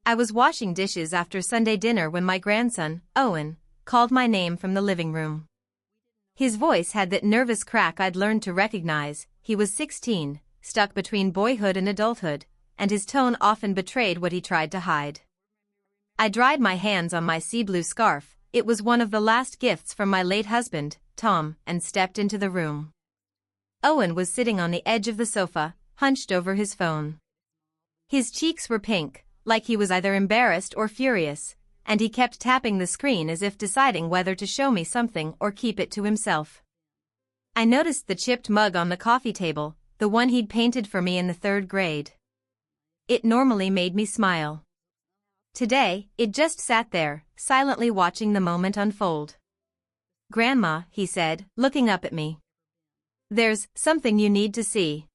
I was washing dishes after Sunday dinner when my grandson, Owen, called my name from the living room. His voice had that nervous crack I'd learned to recognize. He was 16, stuck between boyhood and adulthood, and his tone often betrayed what he tried to hide. I dried my hands on my sea blue scarf. It was one of the last gifts from my late husband, Tom, and stepped into the room. Owen was sitting on the edge of the sofa, hunched over his phone. His cheeks were pink, like he was either embarrassed or furious, and he kept tapping the screen as if deciding whether to show me something or keep it to himself. I noticed the chipped mug on the coffee table, the one he'd painted for me in the 3rd grade. It normally made me smile. Today, it just sat there, silently watching the moment unfold. "Grandma," he said, looking up at me. "There's something you need to see."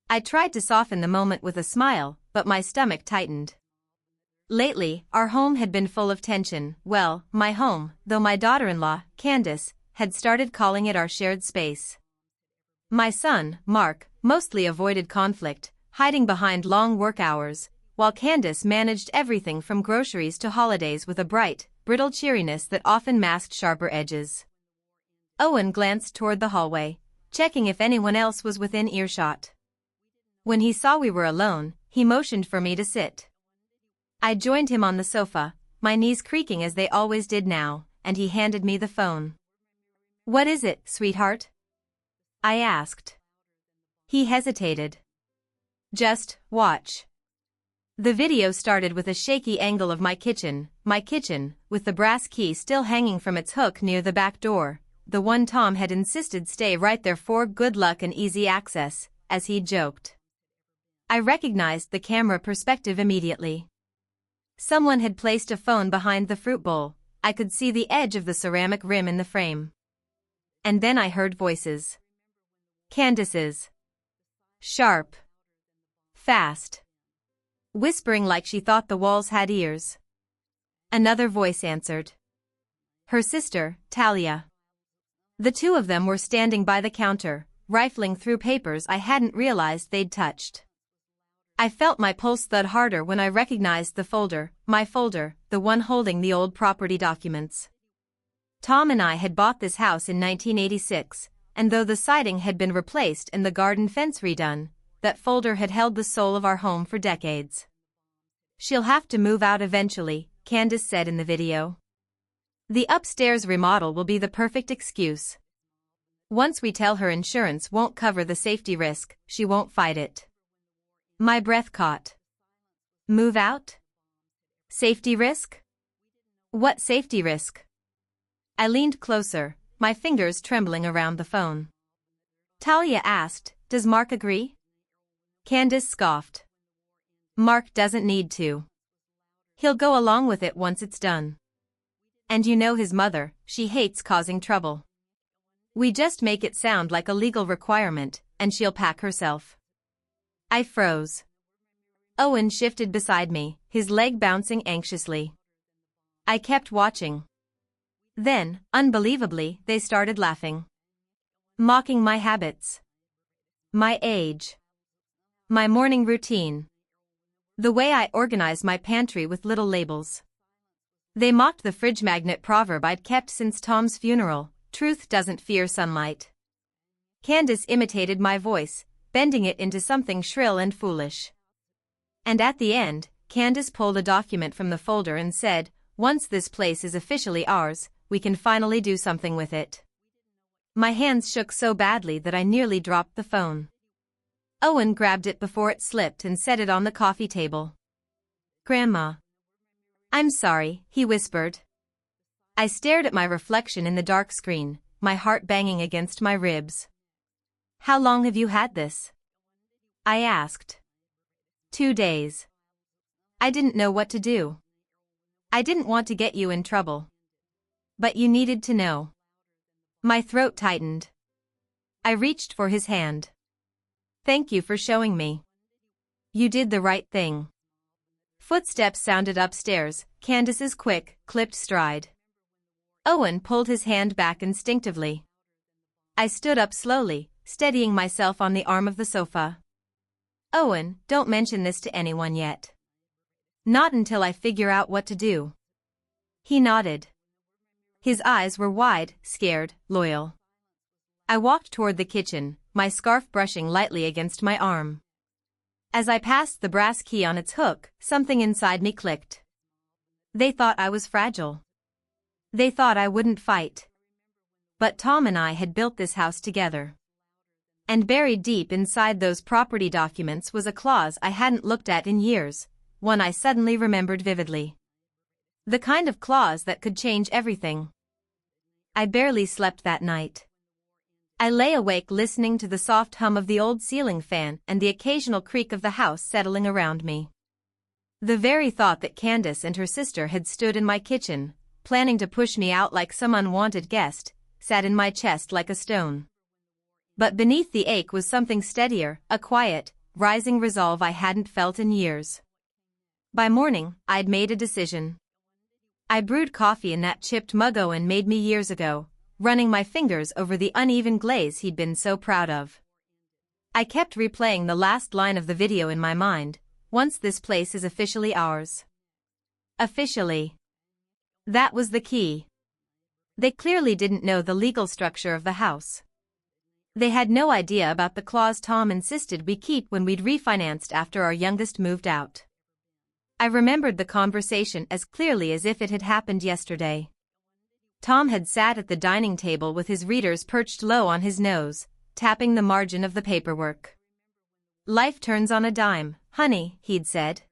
I tried to soften the moment with a smile, but my stomach tightened. Lately, our home had been full of tension. Well, my home, though my daughter-in-law, Candace, had started calling it our shared space. My son, Mark, mostly avoided conflict, hiding behind long work hours, while Candace managed everything from groceries to holidays with a bright, brittle cheeriness that often masked sharper edges. Owen glanced toward the hallway, checking if anyone else was within earshot. When he saw we were alone, he motioned for me to sit. I joined him on the sofa, my knees creaking as they always did now, and he handed me the phone. "What is it, sweetheart?" I asked. He hesitated. "Just watch." The video started with a shaky angle of my kitchen, with the brass key still hanging from its hook near the back door, the one Tom had insisted stay right there for good luck and easy access, as he'd joked. I recognized the camera perspective immediately. Someone had placed a phone behind the fruit bowl. I could see the edge of the ceramic rim in the frame. And then I heard voices. Candace's. Sharp. Fast. Whispering like she thought the walls had ears. Another voice answered. Her sister, Talia. The two of them were standing by the counter, rifling through papers I hadn't realized they'd touched. I felt my pulse thud harder when I recognized the folder, my folder, the one holding the old property documents. Tom and I had bought this house in 1986, and though the siding had been replaced and the garden fence redone, that folder had held the soul of our home for decades. "She'll have to move out eventually," Candace said in the video. "The upstairs remodel will be the perfect excuse. Once we tell her insurance won't cover the safety risk, she won't fight it." My breath caught. Move out? Safety risk? What safety risk? I leaned closer, my fingers trembling around the phone. Talia asked, "Does Mark agree?" Candace scoffed. "Mark doesn't need to. He'll go along with it once it's done. And you know his mother, she hates causing trouble. We just make it sound like a legal requirement, and she'll pack herself." I froze. Owen shifted beside me, his leg bouncing anxiously. I kept watching. Then, unbelievably, they started laughing. Mocking my habits. My age. My morning routine. The way I organize my pantry with little labels. They mocked the fridge magnet proverb I'd kept since Tom's funeral, "Truth doesn't fear sunlight." Candace imitated my voice, bending it into something shrill and foolish. And at the end, Candace pulled a document from the folder and said, "Once this place is officially ours, we can finally do something with it." My hands shook so badly that I nearly dropped the phone. Owen grabbed it before it slipped and set it on the coffee table. "Grandma." "I'm sorry," he whispered. I stared at my reflection in the dark screen, my heart banging against my ribs. "How long have you had this?" I asked. 2 days. I didn't know what to do. I didn't want to get you in trouble. But you needed to know. My throat tightened. I reached for his hand. "Thank you for showing me. You did the right thing." Footsteps sounded upstairs, Candace's quick, clipped stride. Owen pulled his hand back instinctively. I stood up slowly, steadying myself on the arm of the sofa. "Owen, don't mention this to anyone yet." Not until I figure out what to do. He nodded. His eyes were wide, scared, loyal. I walked toward the kitchen, my scarf brushing lightly against my arm. As I passed the brass key on its hook, something inside me clicked. They thought I was fragile. They thought I wouldn't fight. But Tom and I had built this house together. And buried deep inside those property documents was a clause I hadn't looked at in years, one I suddenly remembered vividly. The kind of clause that could change everything. I barely slept that night. I lay awake listening to the soft hum of the old ceiling fan and the occasional creak of the house settling around me. The very thought that Candace and her sister had stood in my kitchen, planning to push me out like some unwanted guest, sat in my chest like a stone. But beneath the ache was something steadier, a quiet, rising resolve I hadn't felt in years. By morning, I'd made a decision. I brewed coffee in that chipped mug Owen made me years ago, running my fingers over the uneven glaze he'd been so proud of. I kept replaying the last line of the video in my mind, "Once this place is officially ours." Officially. That was the key. They clearly didn't know the legal structure of the house. They had no idea about the clause Tom insisted we keep when we'd refinanced after our youngest moved out. I remembered the conversation as clearly as if it had happened yesterday. Tom had sat at the dining table with his readers perched low on his nose, tapping the margin of the paperwork. "Life turns on a dime, honey," he'd said.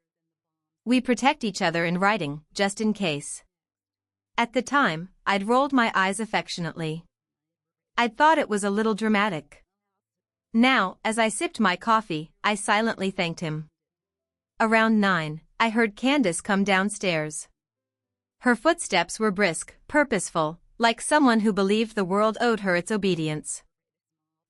"We protect each other in writing, just in case." At the time, I'd rolled my eyes affectionately. I'd thought it was a little dramatic. Now, as I sipped my coffee, I silently thanked him. Around 9, I heard Candace come downstairs. Her footsteps were brisk, purposeful, like someone who believed the world owed her its obedience.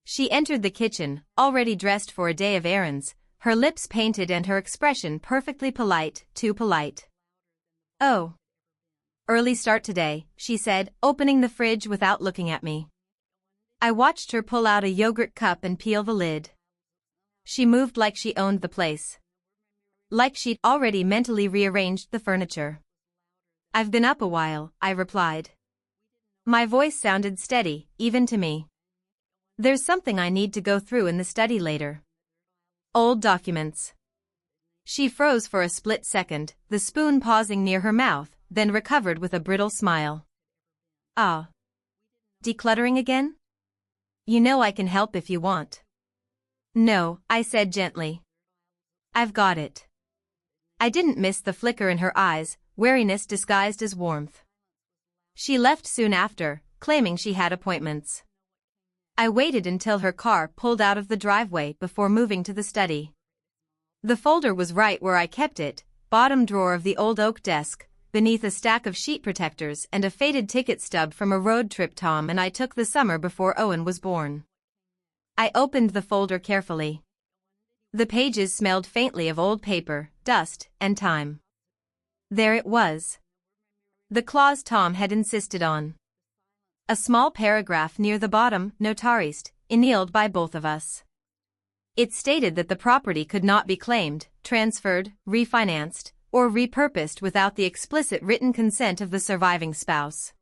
She entered the kitchen, already dressed for a day of errands, her lips painted and her expression perfectly polite, too polite. "Oh. Early start today," she said, opening the fridge without looking at me. I watched her pull out a yogurt cup and peel the lid. She moved like she owned the place. Like she'd already mentally rearranged the furniture. "I've been up a while," I replied. My voice sounded steady, even to me. "There's something I need to go through in the study later. Old documents." She froze for a split second, the spoon pausing near her mouth, then recovered with a brittle smile. "Ah. Decluttering again? You know I can help if you want." "No," I said gently. "I've got it." I didn't miss the flicker in her eyes, wariness disguised as warmth. She left soon after, claiming she had appointments. I waited until her car pulled out of the driveway before moving to the study. The folder was right where I kept it, bottom drawer of the old oak desk, beneath a stack of sheet protectors and a faded ticket stub from a road trip Tom and I took the summer before Owen was born. I opened the folder carefully. The pages smelled faintly of old paper, dust, and time. There it was. The clause Tom had insisted on. A small paragraph near the bottom, notarist, initialed by both of us. It stated that the property could not be claimed, transferred, refinanced, or repurposed without the explicit written consent of the surviving spouse.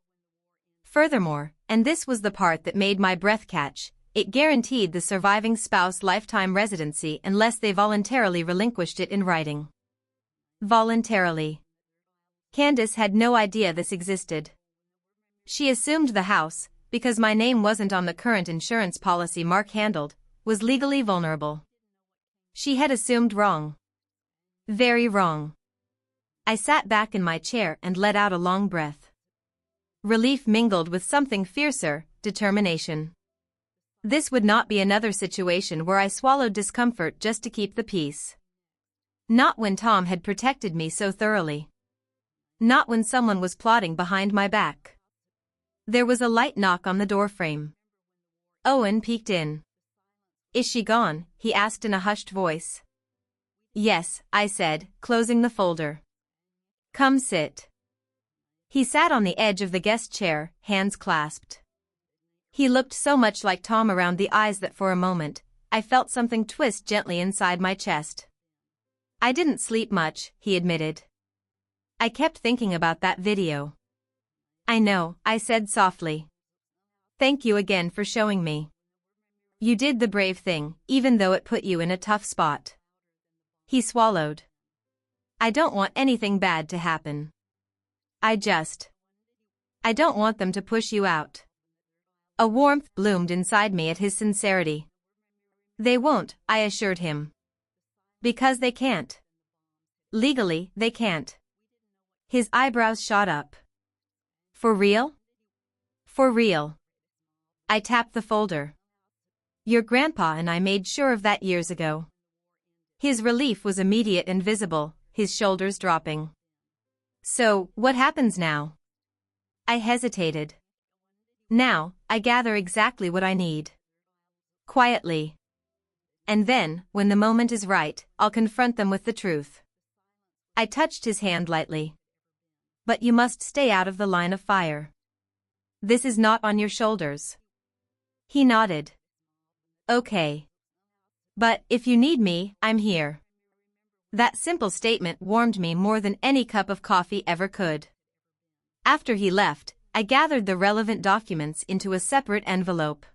Furthermore, and this was the part that made my breath catch, it guaranteed the surviving spouse lifetime residency unless they voluntarily relinquished it in writing. Voluntarily. Candace had no idea this existed. She assumed the house, because my name wasn't on the current insurance policy Mark handled, was legally vulnerable. She had assumed wrong. Very wrong. I sat back in my chair and let out a long breath. Relief mingled with something fiercer, determination. This would not be another situation where I swallowed discomfort just to keep the peace. Not when Tom had protected me so thoroughly. Not when someone was plotting behind my back. There was a light knock on the doorframe. Owen peeked in. "Is she gone?" he asked in a hushed voice. "Yes," I said, closing the folder. "Come sit." He sat on the edge of the guest chair, hands clasped. He looked so much like Tom around the eyes that for a moment, I felt something twist gently inside my chest. "I didn't sleep much," he admitted. I kept thinking about that video. I know, I said softly. Thank you again for showing me. You did the brave thing, even though it put you in a tough spot. He swallowed. I don't want anything bad to happen. I don't want them to push you out. A warmth bloomed inside me at his sincerity. They won't, I assured him. Because they can't. Legally, they can't. His eyebrows shot up. For real? For real. I tapped the folder. Your grandpa and I made sure of that years ago. His relief was immediate and visible, his shoulders dropping. So, what happens now? I hesitated. Now, I gather exactly what I need. Quietly. And then, when the moment is right, I'll confront them with the truth. I touched his hand lightly. But you must stay out of the line of fire. This is not on your shoulders. He nodded. Okay. But, if you need me, I'm here. That simple statement warmed me more than any cup of coffee ever could. After he left, I gathered the relevant documents into a separate envelope.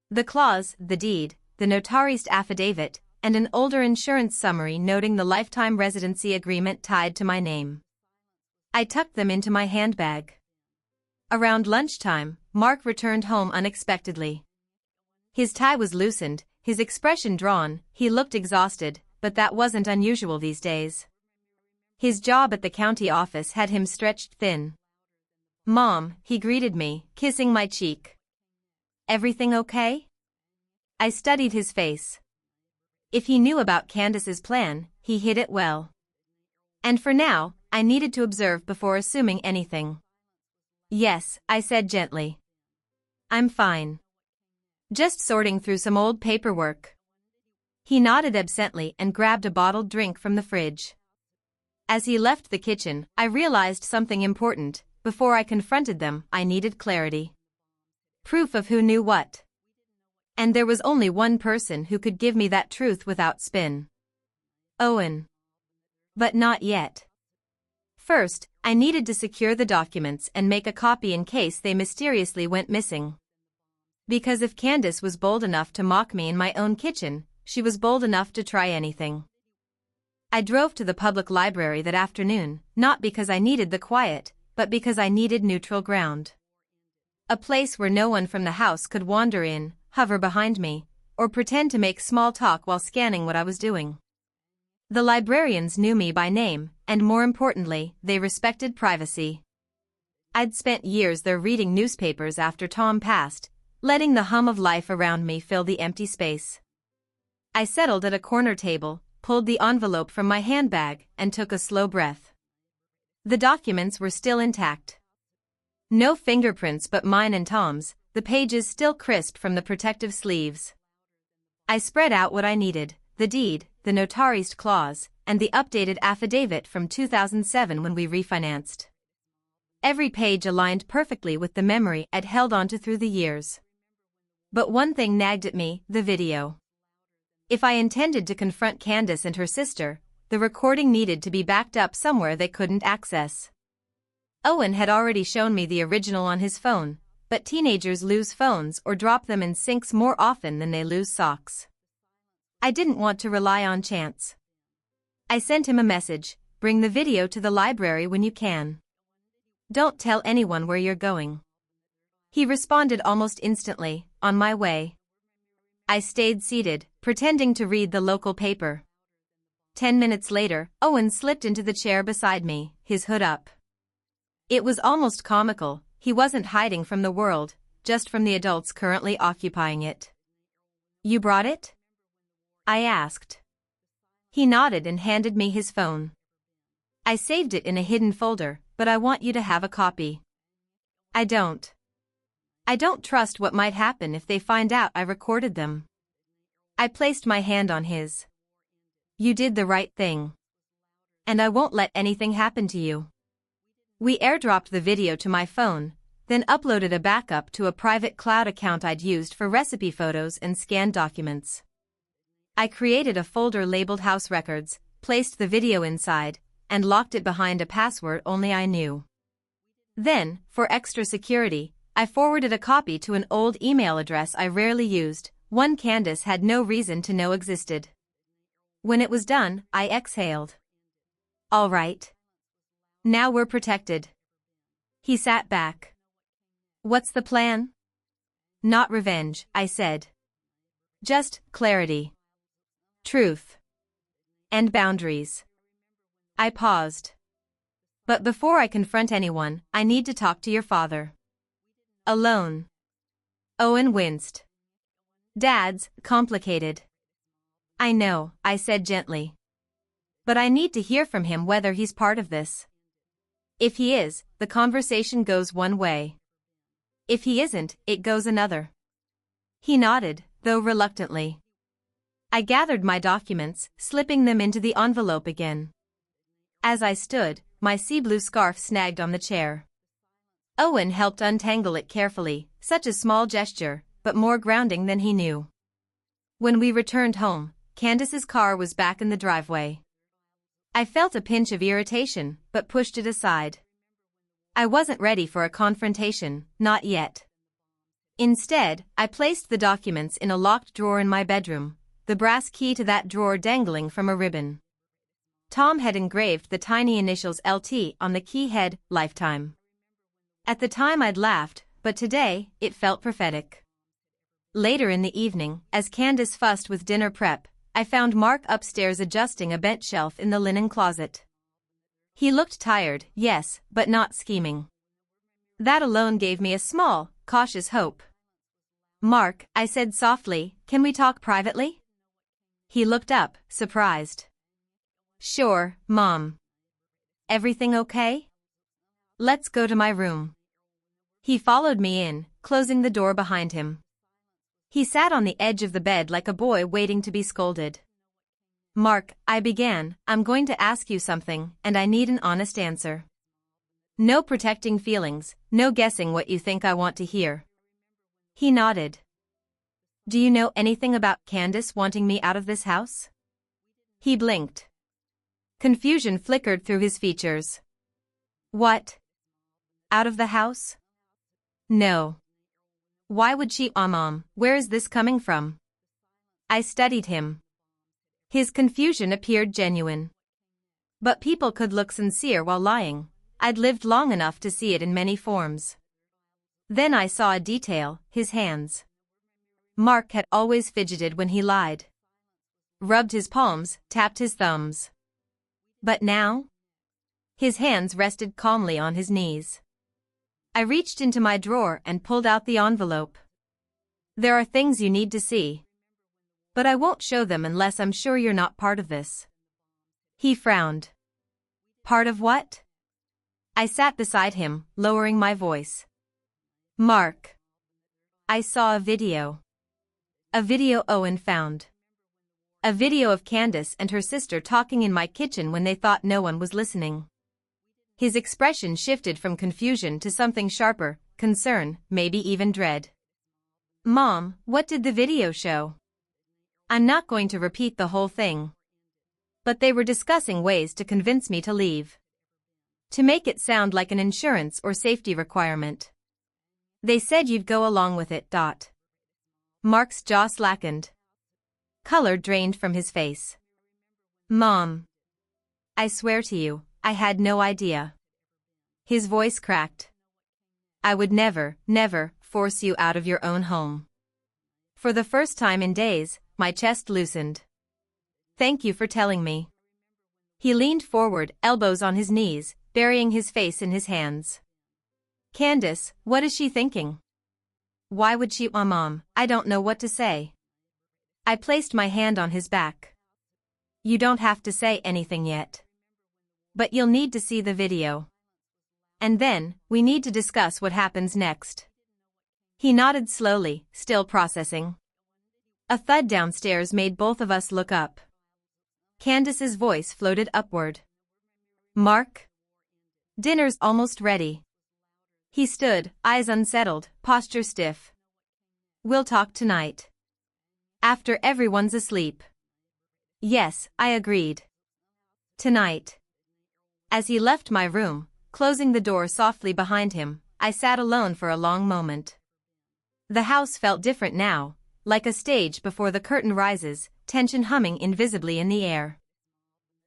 The clause, the deed, the notarized affidavit, and an older insurance summary noting the lifetime residency agreement tied to my name. I tucked them into my handbag. Around lunchtime, Mark returned home unexpectedly. His tie was loosened, his expression drawn, he looked exhausted, but that wasn't unusual these days. His job at the county office had him stretched thin. Mom, he greeted me, kissing my cheek. Everything okay? I studied his face. If he knew about Candace's plan, he hid it well. And for now, I needed to observe before assuming anything. Yes, I said gently. I'm fine. Just sorting through some old paperwork. He nodded absently and grabbed a bottled drink from the fridge. As he left the kitchen, I realized something important. Before I confronted them, I needed clarity. Proof of who knew what. And there was only one person who could give me that truth without spin. Owen. But not yet. First, I needed to secure the documents and make a copy in case they mysteriously went missing. Because if Candace was bold enough to mock me in my own kitchen, she was bold enough to try anything. I drove to the public library that afternoon, not because I needed the quiet, but because I needed neutral ground. A place where no one from the house could wander in, hover behind me, or pretend to make small talk while scanning what I was doing. The librarians knew me by name, and more importantly, they respected privacy. I'd spent years there reading newspapers after Tom passed, letting the hum of life around me fill the empty space. I settled at a corner table, pulled the envelope from my handbag, and took a slow breath. The documents were still intact. No fingerprints but mine and Tom's, the pages still crisp from the protective sleeves. I spread out what I needed, the deed, the notarized clause, and the updated affidavit from 2007 when we refinanced. Every page aligned perfectly with the memory I'd held onto through the years. But one thing nagged at me, the video. If I intended to confront Candace and her sister, the recording needed to be backed up somewhere they couldn't access. Owen had already shown me the original on his phone, but teenagers lose phones or drop them in sinks more often than they lose socks. I didn't want to rely on chance. I sent him a message, bring the video to the library when you can. Don't tell anyone where you're going. He responded almost instantly, on my way. I stayed seated, pretending to read the local paper. 10 minutes later, Owen slipped into the chair beside me, his hood up. It was almost comical, he wasn't hiding from the world, just from the adults currently occupying it. You brought it? I asked. He nodded and handed me his phone. I saved it in a hidden folder, but I want you to have a copy. I don't trust what might happen if they find out I recorded them. I placed my hand on his. You did the right thing. And I won't let anything happen to you. We airdropped the video to my phone, then uploaded a backup to a private cloud account I'd used for recipe photos and scanned documents. I created a folder labeled House Records, placed the video inside, and locked it behind a password only I knew. Then, for extra security, I forwarded a copy to an old email address I rarely used, one Candace had no reason to know existed. When it was done, I exhaled. All right. Now we're protected. He sat back. What's the plan? Not revenge, I said. Just clarity. Truth. And boundaries. I paused. But before I confront anyone, I need to talk to your father. Alone. Owen winced. Dad's complicated. I know, I said gently. But I need to hear from him whether he's part of this. If he is, the conversation goes one way. If he isn't, it goes another. He nodded, though reluctantly. I gathered my documents, slipping them into the envelope again. As I stood, my sea blue scarf snagged on the chair. Owen helped untangle it carefully, such a small gesture, but more grounding than he knew. When we returned home, Candace's car was back in the driveway. I felt a pinch of irritation, but pushed it aside. I wasn't ready for a confrontation, not yet. Instead, I placed the documents in a locked drawer in my bedroom, the brass key to that drawer dangling from a ribbon. Tom had engraved the tiny initials LT on the key head, Lifetime. At the time I'd laughed, but today, it felt prophetic. Later in the evening, as Candace fussed with dinner prep, I found Mark upstairs adjusting a bench shelf in the linen closet. He looked tired, yes, but not scheming. That alone gave me a small, cautious hope. Mark, I said softly, can we talk privately? He looked up, surprised. Sure, Mom. Everything okay? Let's go to my room. He followed me in, closing the door behind him. He sat on the edge of the bed like a boy waiting to be scolded. Mark, I began, I'm going to ask you something, and I need an honest answer. No protecting feelings, no guessing what you think I want to hear. He nodded. Do you know anything about Candace wanting me out of this house? He blinked. Confusion flickered through his features. What? Out of the house? No. Why would she, Mom, where is this coming from? I studied him. His confusion appeared genuine. But people could look sincere while lying. I'd lived long enough to see it in many forms. Then I saw a detail, his hands. Mark had always fidgeted when he lied. Rubbed his palms, tapped his thumbs. But now? His hands rested calmly on his knees. I reached into my drawer and pulled out the envelope. There are things you need to see. But I won't show them unless I'm sure you're not part of this. He frowned. Part of what? I sat beside him, lowering my voice. Mark. I saw a video. A video Owen found. A video of Candace and her sister talking in my kitchen when they thought no one was listening. His expression shifted from confusion to something sharper, concern, maybe even dread. Mom, what did the video show? I'm not going to repeat the whole thing. But they were discussing ways to convince me to leave. To make it sound like an insurance or safety requirement. They said you'd go along with it. Mark's jaw slackened. Color drained from his face. Mom. I swear to you, I had no idea. His voice cracked. I would never, never, force you out of your own home. For the first time in days, my chest loosened. Thank you for telling me. He leaned forward, elbows on his knees, burying his face in his hands. Candace, what is she thinking? Why would she, Mom? I don't know what to say. I placed my hand on his back. You don't have to say anything yet. But you'll need to see the video. And then, we need to discuss what happens next. He nodded slowly, still processing. A thud downstairs made both of us look up. Candace's voice floated upward. Mark? Dinner's almost ready. He stood, eyes unsettled, posture stiff. We'll talk tonight. After everyone's asleep. Yes, I agreed. Tonight. As he left my room, closing the door softly behind him, I sat alone for a long moment. The house felt different now, like a stage before the curtain rises, tension humming invisibly in the air.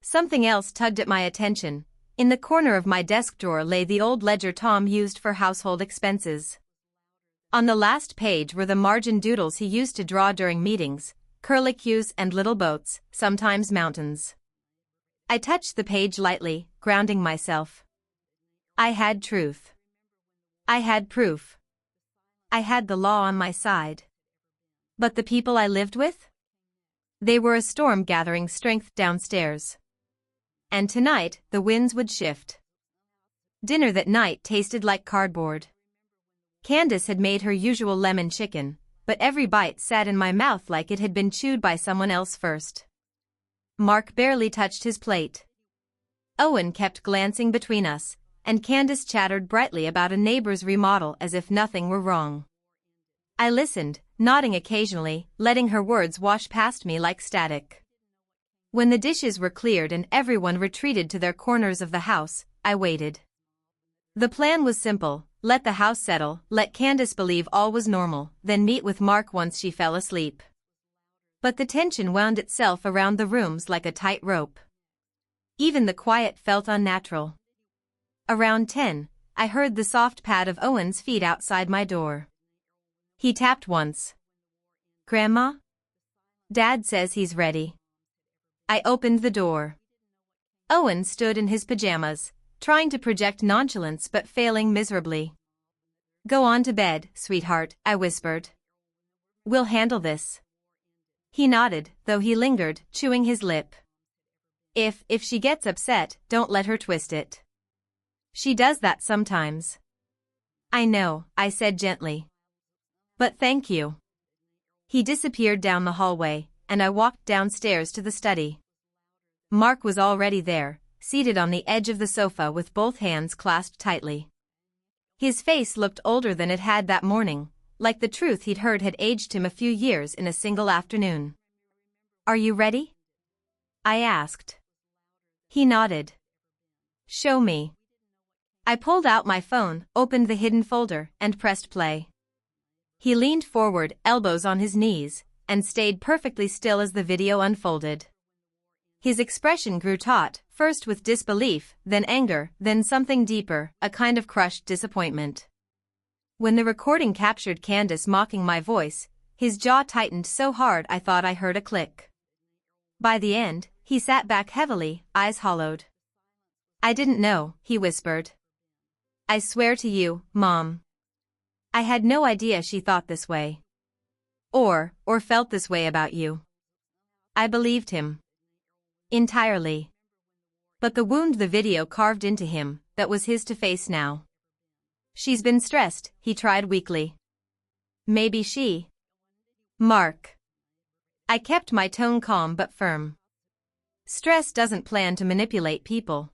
Something else tugged at my attention. In the corner of my desk drawer lay the old ledger Tom used for household expenses. On the last page were the margin doodles he used to draw during meetings, curlicues and little boats, sometimes mountains. I touched the page lightly, grounding myself. I had truth. I had proof. I had the law on my side. But the people I lived with? They were a storm gathering strength downstairs. And tonight, the winds would shift. Dinner that night tasted like cardboard. Candace had made her usual lemon chicken, but every bite sat in my mouth like it had been chewed by someone else first. Mark barely touched his plate. Owen kept glancing between us, and Candace chattered brightly about a neighbor's remodel as if nothing were wrong. I listened, nodding occasionally, letting her words wash past me like static. When the dishes were cleared and everyone retreated to their corners of the house, I waited. The plan was simple: let the house settle, let Candace believe all was normal, then meet with Mark once she fell asleep. But the tension wound itself around the rooms like a tight rope. Even the quiet felt unnatural. Around 10, I heard the soft pad of Owen's feet outside my door. He tapped once. "Grandma? Dad says he's ready." I opened the door. Owen stood in his pajamas, trying to project nonchalance but failing miserably. "Go on to bed, sweetheart," I whispered. "We'll handle this." He nodded, though he lingered, chewing his lip. If she gets upset, don't let her twist it. She does that sometimes." "I know," I said gently. "But thank you." He disappeared down the hallway, and I walked downstairs to the study. Mark was already there, seated on the edge of the sofa with both hands clasped tightly. His face looked older than it had that morning, like the truth he'd heard had aged him a few years in a single afternoon. "Are you ready?" I asked. He nodded. "Show me." I pulled out my phone, opened the hidden folder, and pressed play. He leaned forward, elbows on his knees, and stayed perfectly still as the video unfolded. His expression grew taut, first with disbelief, then anger, then something deeper, a kind of crushed disappointment. When the recording captured Candace mocking my voice, his jaw tightened so hard I thought I heard a click. By the end, he sat back heavily, eyes hollowed. "I didn't know," he whispered. "I swear to you, Mom. I had no idea she thought this way. Or felt this way about you." I believed him. Entirely. But the wound the video carved into him, that was his to face now. "She's been stressed," he tried weakly. "Maybe she..." "Mark." I kept my tone calm but firm. Stress doesn't plan to manipulate people.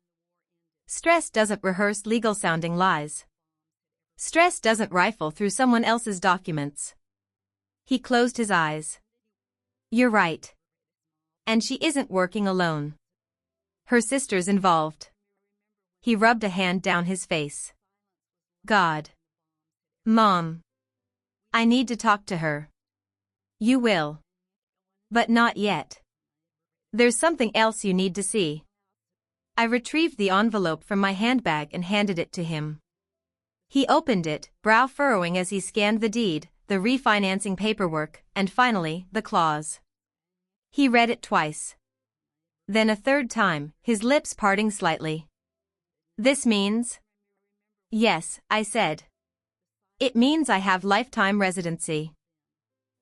Stress doesn't rehearse legal-sounding lies. Stress doesn't rifle through someone else's documents. He closed his eyes. "You're right. And she isn't working alone. Her sister's involved." He rubbed a hand down his face. "God. Mom. I need to talk to her." "You will. But not yet. There's something else you need to see." I retrieved the envelope from my handbag and handed it to him. He opened it, brow furrowing as he scanned the deed, the refinancing paperwork, and finally, the clause. He read it twice. Then a third time, his lips parting slightly. "This means..." "Yes," I said. "It means I have lifetime residency.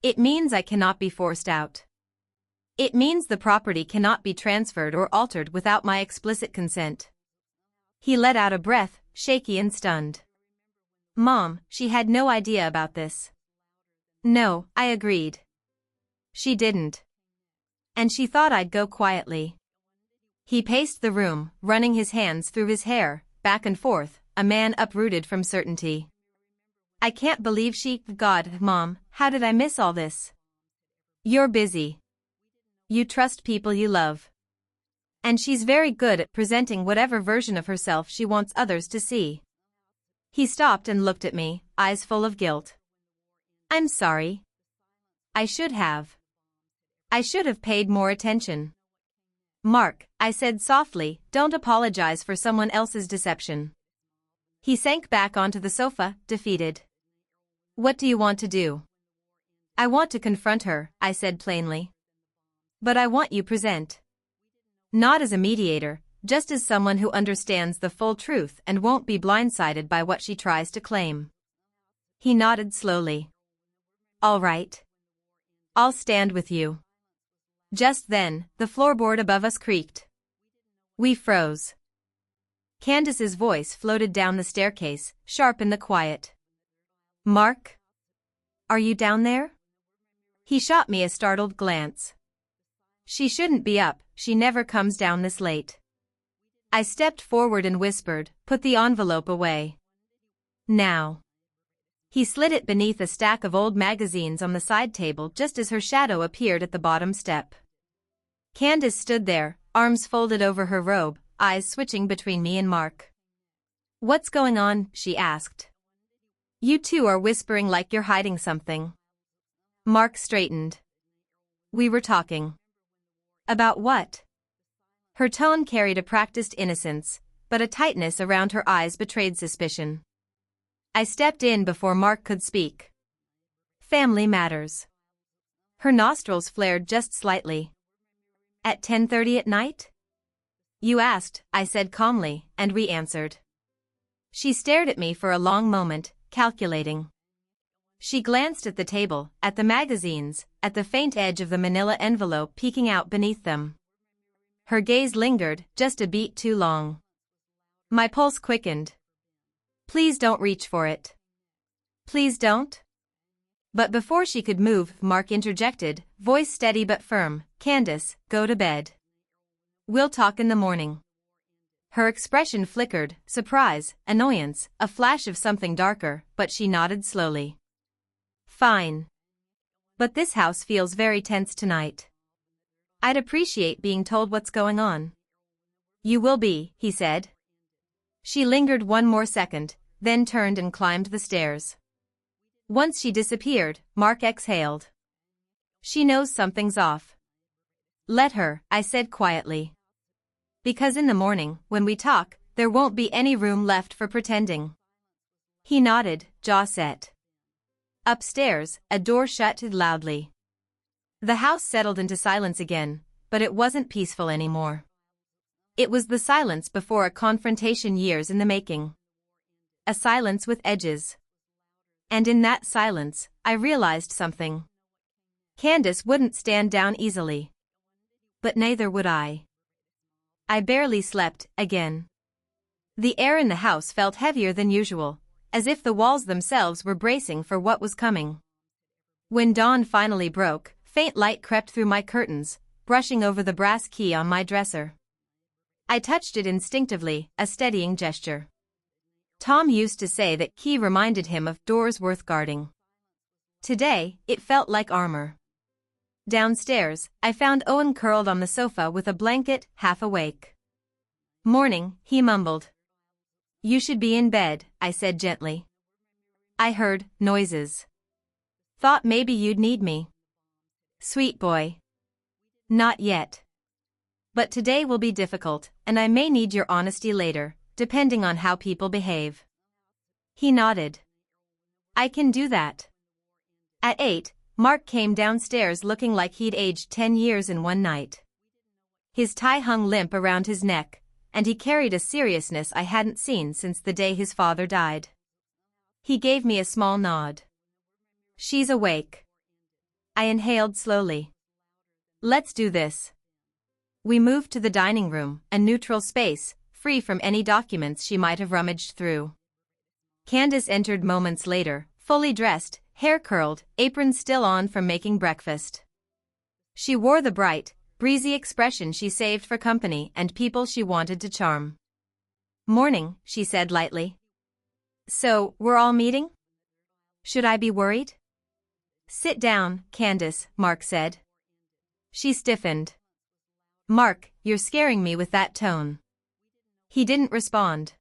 It means I cannot be forced out. It means the property cannot be transferred or altered without my explicit consent." He let out a breath, shaky and stunned. "Mom, she had no idea about this." "No," I agreed. "She didn't. And she thought I'd go quietly." He paced the room, running his hands through his hair, back and forth, a man uprooted from certainty. "I can't believe she..." "God, Mom, how did I miss all this?" "You're busy. You trust people you love. And she's very good at presenting whatever version of herself she wants others to see. He stopped and looked at me, eyes full of guilt. I'm sorry. I should have paid more attention. Mark, I said softly, don't apologize for someone else's deception. He sank back onto the sofa, defeated. What do you want to do? I want to confront her, I said plainly. But I want you present. Not as a mediator, just as someone who understands the full truth and won't be blindsided by what she tries to claim. He nodded slowly. All right. I'll stand with you. Just then, the floorboard above us creaked. We froze. Candace's voice floated down the staircase, sharp in the quiet. Mark? Are you down there? He shot me a startled glance. She shouldn't be up, she never comes down this late. I stepped forward and whispered, put the envelope away. Now. He slid it beneath a stack of old magazines on the side table just as her shadow appeared at the bottom step. Candace stood there, arms folded over her robe, eyes switching between me and Mark. What's going on? She asked. You two are whispering like you're hiding something. Mark straightened. We were talking. About what? Her tone carried a practiced innocence, but a tightness around her eyes betrayed suspicion. I stepped in before Mark could speak. Family matters. Her nostrils flared just slightly. At 10:30 at night? You asked, I said calmly, and we answered. She stared at me for a long moment, calculating. She glanced at the table, at the magazines, at the faint edge of the manila envelope peeking out beneath them. Her gaze lingered, just a beat too long. My pulse quickened. Please don't reach for it. Please don't? But before she could move, Mark interjected, voice steady but firm, Candace, go to bed. We'll talk in the morning. Her expression flickered, surprise, annoyance, a flash of something darker, but she nodded slowly. Fine. But this house feels very tense tonight. I'd appreciate being told what's going on. You will be, he said. She lingered one more second, then turned and climbed the stairs. Once she disappeared, Mark exhaled. She knows something's off. Let her, I said quietly. Because in the morning, when we talk, there won't be any room left for pretending. He nodded, jaw set. Upstairs, a door shut loudly. The house settled into silence again, but it wasn't peaceful anymore. It was the silence before a confrontation years in the making. A silence with edges. And in that silence, I realized something. Candace wouldn't stand down easily. But neither would I. I barely slept, again. The air in the house felt heavier than usual, as if the walls themselves were bracing for what was coming. When dawn finally broke, faint light crept through my curtains, brushing over the brass key on my dresser. I touched it instinctively, a steadying gesture. Tom used to say that key reminded him of doors worth guarding. Today, it felt like armor. Downstairs, I found Owen curled on the sofa with a blanket, half awake. Morning, he mumbled. You should be in bed, I said gently. I heard noises. Thought maybe you'd need me. Sweet boy. Not yet. But today will be difficult, and I may need your honesty later, depending on how people behave. He nodded. I can do that. At 8, Mark came downstairs looking like he'd aged 10 years in one night. His tie hung limp around his neck, and he carried a seriousness I hadn't seen since the day his father died. He gave me a small nod. She's awake. I inhaled slowly. Let's do this. We moved to the dining room, a neutral space, free from any documents she might have rummaged through. Candace entered moments later, fully dressed, hair curled, apron still on from making breakfast. She wore the bright, breezy expression she saved for company and people she wanted to charm. Morning, she said lightly. So, we're all meeting? Should I be worried? Sit down, Candace, Mark said. She stiffened. Mark, you're scaring me with that tone. He didn't respond.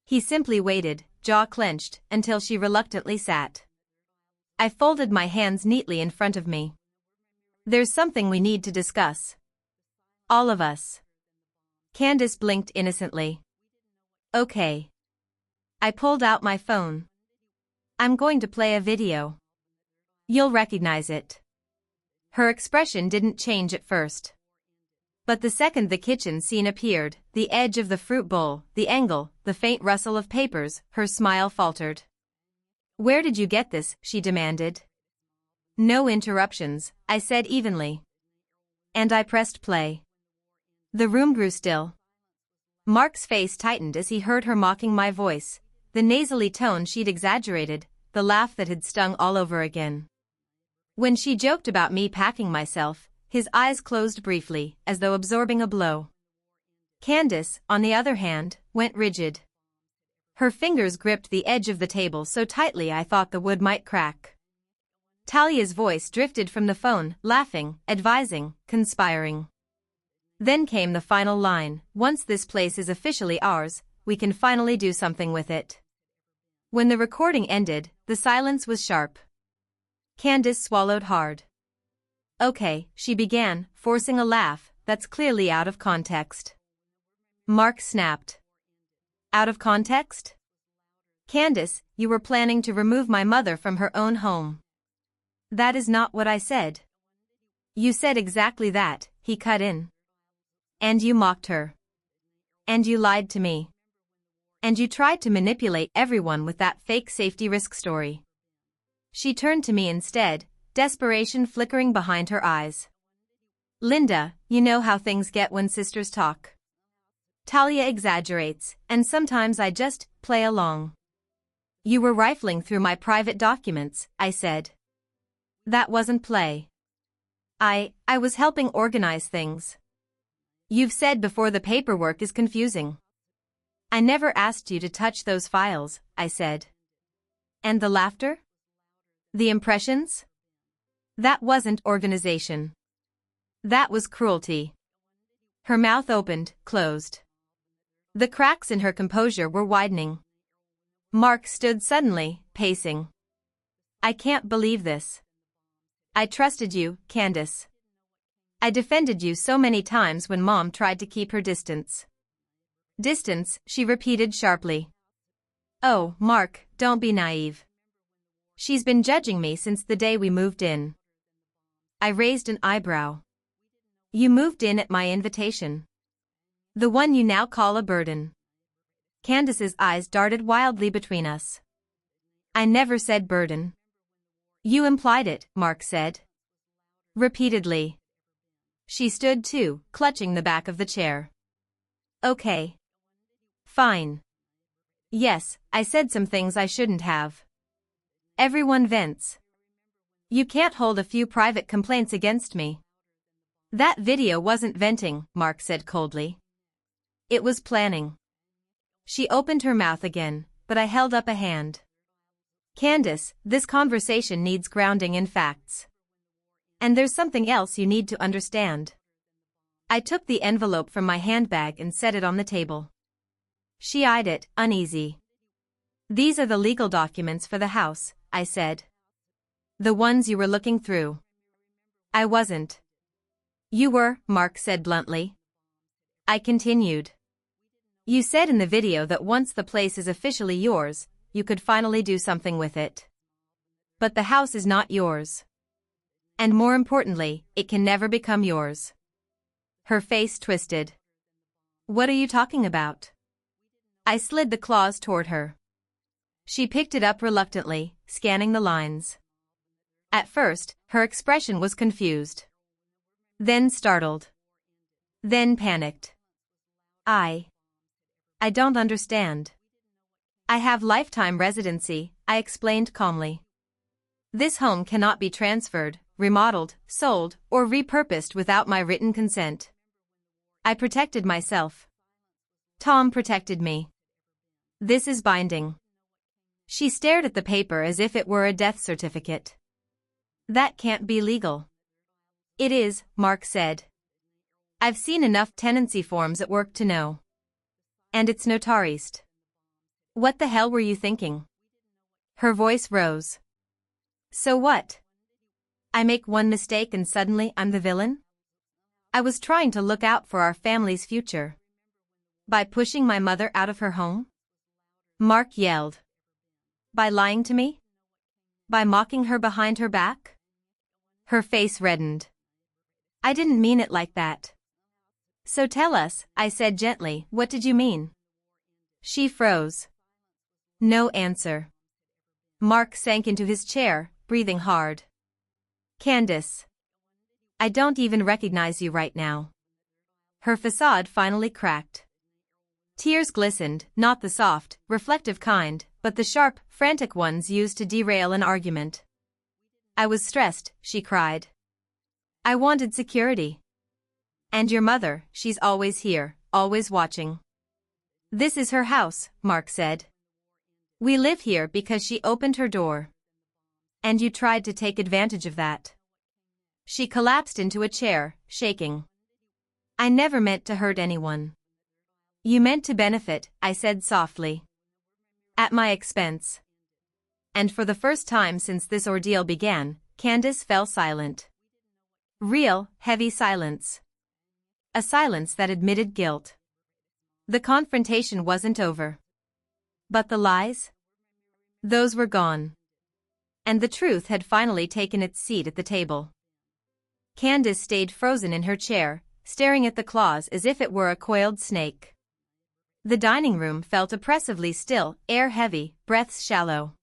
He simply waited, jaw clenched, until she reluctantly sat. I folded my hands neatly in front of me. There's something we need to discuss. All of us. Candace blinked innocently. Okay. I pulled out my phone. I'm going to play a video. You'll recognize it. Her expression didn't change at first. But the second the kitchen scene appeared, the edge of the fruit bowl, the angle, the faint rustle of papers, her smile faltered. Where did you get this? She demanded. No interruptions, I said evenly. And I pressed play. The room grew still. Mark's face tightened as he heard her mocking my voice, the nasally tone she'd exaggerated, the laugh that had stung all over again. When she joked about me packing myself, his eyes closed briefly, as though absorbing a blow. Candace, on the other hand, went rigid. Her fingers gripped the edge of the table so tightly I thought the wood might crack. Talia's voice drifted from the phone, laughing, advising, conspiring. Then came the final line, once this place is officially ours, we can finally do something with it. When the recording ended, the silence was sharp. Candace swallowed hard. Okay, she began, forcing a laugh, that's clearly out of context. Mark snapped. Out of context? Candace, you were planning to remove my mother from her own home. That is not what I said. You said exactly that, he cut in. And you mocked her. And you lied to me. And you tried to manipulate everyone with that fake safety risk story. She turned to me instead, desperation flickering behind her eyes. Linda, you know how things get when sisters talk. Talia exaggerates, and sometimes I just play along. You were rifling through my private documents, I said. That wasn't play. I was helping organize things. You've said before the paperwork is confusing. I never asked you to touch those files, I said. And the laughter? The impressions? That wasn't organization. That was cruelty. Her mouth opened, closed. The cracks in her composure were widening. Mark stood suddenly, pacing. I can't believe this. I trusted you, Candace. I defended you so many times when Mom tried to keep her distance. Distance, she repeated sharply. Oh, Mark, don't be naive. She's been judging me since the day we moved in. I raised an eyebrow. You moved in at my invitation. The one you now call a burden. Candace's eyes darted wildly between us. I never said burden. You implied it, Mark said. Repeatedly. She stood too, clutching the back of the chair. Okay. Fine. Yes, I said some things I shouldn't have. Everyone vents. You can't hold a few private complaints against me. That video wasn't venting, Mark said coldly. It was planning. She opened her mouth again, but I held up a hand. Candace, this conversation needs grounding in facts. And there's something else you need to understand. I took the envelope from my handbag and set it on the table. She eyed it, uneasy. These are the legal documents for the house, I said. The ones you were looking through. I wasn't. You were, Mark said bluntly. I continued. You said in the video that once the place is officially yours, you could finally do something with it. But the house is not yours. And more importantly, it can never become yours. Her face twisted. What are you talking about? I slid the clause toward her. She picked it up reluctantly, scanning the lines. At first, her expression was confused. Then startled. Then panicked. I don't understand. I have lifetime residency, I explained calmly. This home cannot be transferred, remodeled, sold, or repurposed without my written consent. I protected myself. Tom protected me. This is binding. She stared at the paper as if it were a death certificate. That can't be legal. It is, Mark said. I've seen enough tenancy forms at work to know. And it's notarist. What the hell were you thinking? Her voice rose. So what? I make one mistake and suddenly I'm the villain? I was trying to look out for our family's future. By pushing my mother out of her home? Mark yelled. By lying to me? By mocking her behind her back? Her face reddened. I didn't mean it like that. So tell us, I said gently, what did you mean? She froze. No answer. Mark sank into his chair, breathing hard. Candace. I don't even recognize you right now. Her facade finally cracked. Tears glistened, not the soft, reflective kind, but the sharp, frantic ones used to derail an argument. I was stressed, she cried. I wanted security. And your mother, she's always here, always watching. This is her house, Mark said. We live here because she opened her door. And you tried to take advantage of that. She collapsed into a chair, shaking. I never meant to hurt anyone. You meant to benefit, I said softly. At my expense. And for the first time since this ordeal began, Candace fell silent. Real, heavy silence. A silence that admitted guilt. The confrontation wasn't over. But the lies? Those were gone. And the truth had finally taken its seat at the table. Candace stayed frozen in her chair, staring at the claws as if it were a coiled snake. The dining room felt oppressively still, air heavy, breaths shallow.